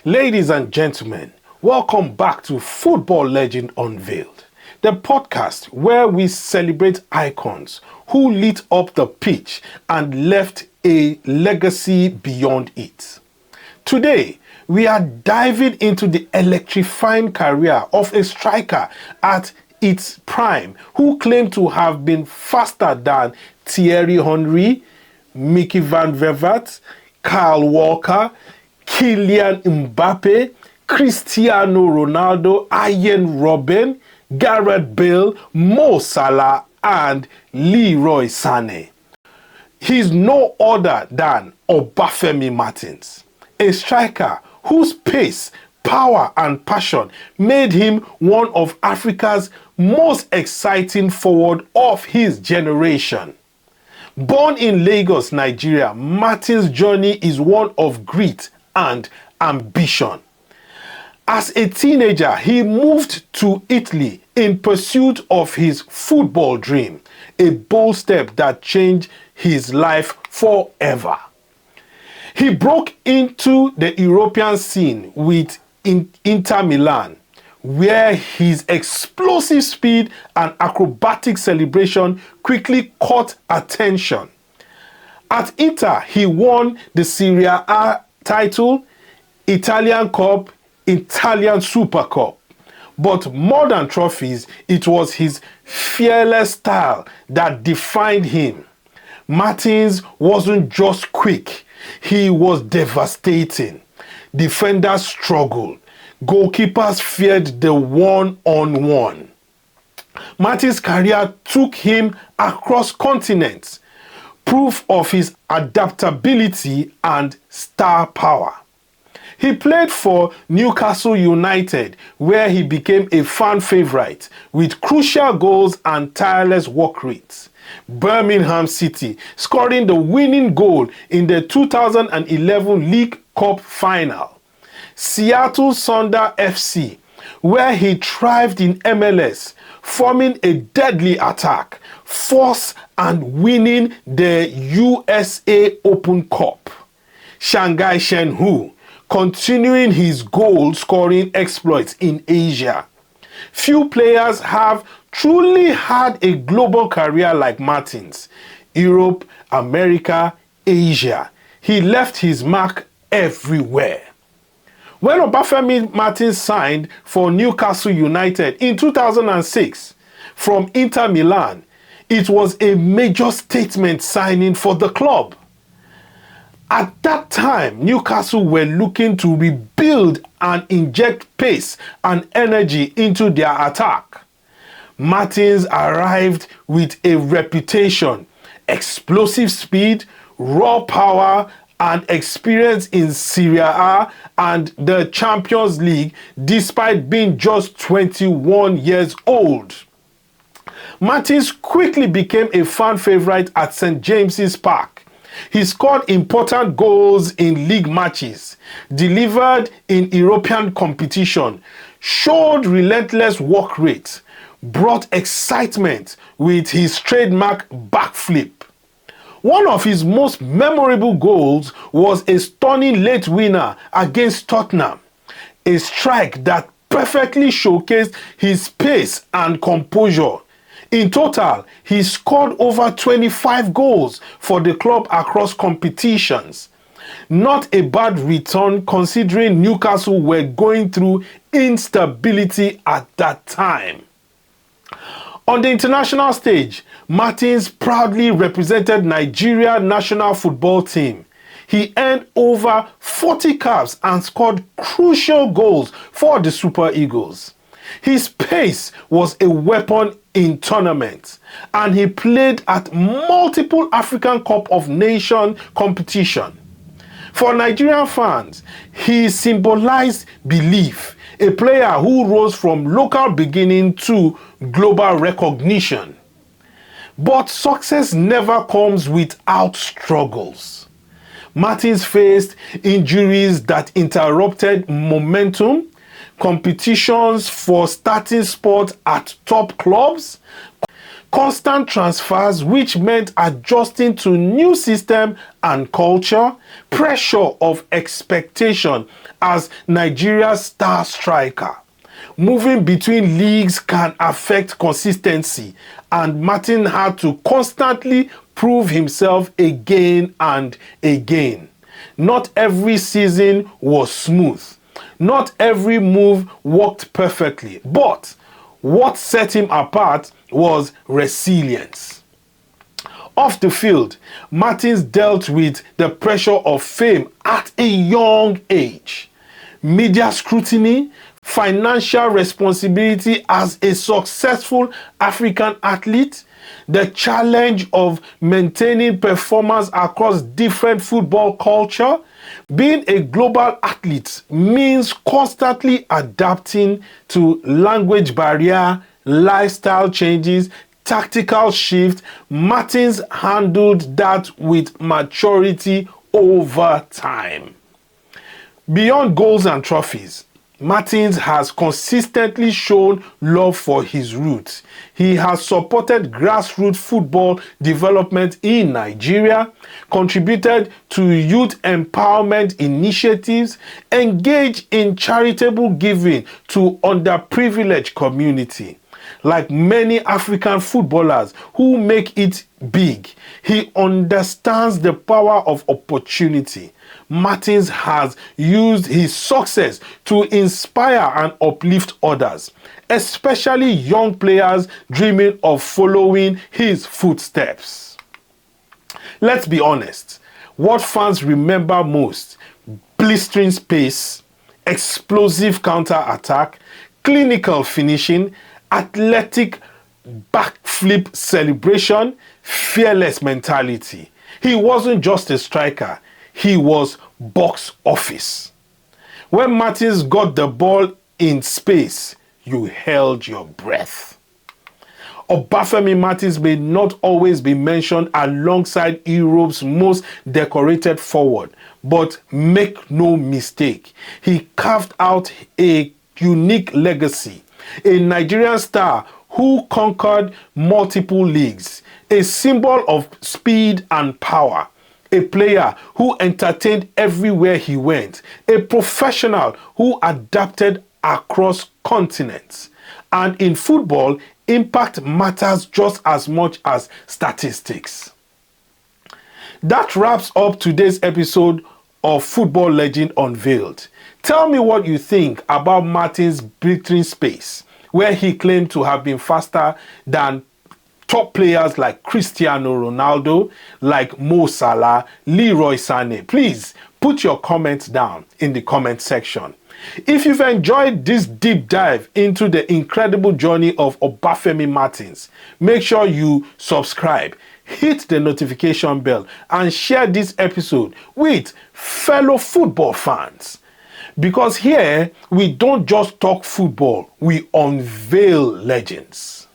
Ladies and gentlemen, welcome back to Football Legend Unveiled, the podcast where we celebrate icons who lit up the pitch and left a legacy beyond it. Today, we are diving into the electrifying career of a striker at its prime who claimed to have been faster than Thierry Henry, Mickey van Vervaert, Kyle Walker, Kylian Mbappé, Cristiano Ronaldo, Arjen Robben, Gareth Bale, Mo Salah, and Leroy Sané. He's no other than Obafemi Martins, a striker whose pace, power, and passion made him one of Africa's most exciting forward of his generation. Born in Lagos, Nigeria, Martins' journey is one of grit and ambition. As a teenager, he moved to Italy in pursuit of his football dream, a bold step that changed his life forever. He broke into the European scene with Inter Milan, where his explosive speed and acrobatic celebration quickly caught attention. At Inter, he won the Serie A title, Italian Cup, Italian Super Cup. But more than trophies, it was his fearless style that defined him. Martins wasn't just quick, he was devastating. Defenders struggled. Goalkeepers feared the one-on-one. Martins' career took him across continents, proof of his adaptability and star power. He played for Newcastle United, where he became a fan favorite with crucial goals and tireless work rates. Birmingham City, scoring the winning goal in the 2011 League Cup final. Seattle Thunder FC, where he thrived in MLS, forming a deadly attack, force and winning the USA Open Cup. Shanghai Shenhua, continuing his goal-scoring exploits in Asia. Few players have truly had a global career like Martins. Europe, America, Asia. He left his mark everywhere. When Obafemi Martins signed for Newcastle United in 2006 from Inter Milan, it was a major statement signing for the club. At that time, Newcastle were looking to rebuild and inject pace and energy into their attack. Martins arrived with a reputation, explosive speed, raw power, and experience in Serie A and the Champions League despite being just 21 years old. Martins quickly became a fan favorite at St. James's Park. He scored important goals in league matches, delivered in European competition, showed relentless work rate, brought excitement with his trademark backflip. One of his most memorable goals was a stunning late winner against Tottenham, a strike that perfectly showcased his pace and composure. In total, he scored over 25 goals for the club across competitions. Not a bad return considering Newcastle were going through instability at that time. On the international stage, Martins proudly represented Nigeria national football team. He earned over 40 caps and scored crucial goals for the Super Eagles. His pace was a weapon in tournaments, and he played at multiple African Cup of Nations competition. For Nigerian fans, he symbolized belief, a player who rose from local beginning to global recognition. But success never comes without struggles. Martins faced injuries that interrupted momentum, competitions for starting spots at top clubs, constant transfers which meant adjusting to new system and culture, pressure of expectation as Nigeria's star striker. Moving between leagues can affect consistency, and Martin had to constantly prove himself again and again. Not every season was smooth. Not every move worked perfectly, but what set him apart was resilience. Off the field, Martins dealt with the pressure of fame at a young age. Media scrutiny, financial responsibility as a successful African athlete, the challenge of maintaining performance across different football culture. Being a global athlete means constantly adapting to language barrier, lifestyle changes, tactical shift. Martins handled that with maturity over time. Beyond goals and trophies, Martins has consistently shown love for his roots. He has supported grassroots football development in Nigeria, contributed to youth empowerment initiatives, engaged in charitable giving to underprivileged community. Like many African footballers who make it big, he understands the power of opportunity. Martins has used his success to inspire and uplift others, especially young players dreaming of following his footsteps. Let's be honest, what fans remember most: blistering pace, explosive counter-attack, clinical finishing, athletic backflip celebration, fearless mentality. He wasn't just a striker, he was box office. When Martins got the ball in space, you held your breath. Obafemi Martins may not always be mentioned alongside Europe's most decorated forward, but make no mistake, he carved out a unique legacy. A Nigerian star who conquered multiple leagues, a symbol of speed and power, a player who entertained everywhere he went, a professional who adapted across continents. And in football, impact matters just as much as statistics. That wraps up today's episode of Football Legend Unveiled. Tell me what you think about Martins' blistering pace, where he claimed to have been faster than top players like Cristiano Ronaldo, like Mo Salah, Leroy Sané. Please put your comments down in the comment section. If you've enjoyed this deep dive into the incredible journey of Obafemi Martins, make sure you subscribe, hit the notification bell, and share this episode with fellow football fans. Because here, we don't just talk football, we unveil legends.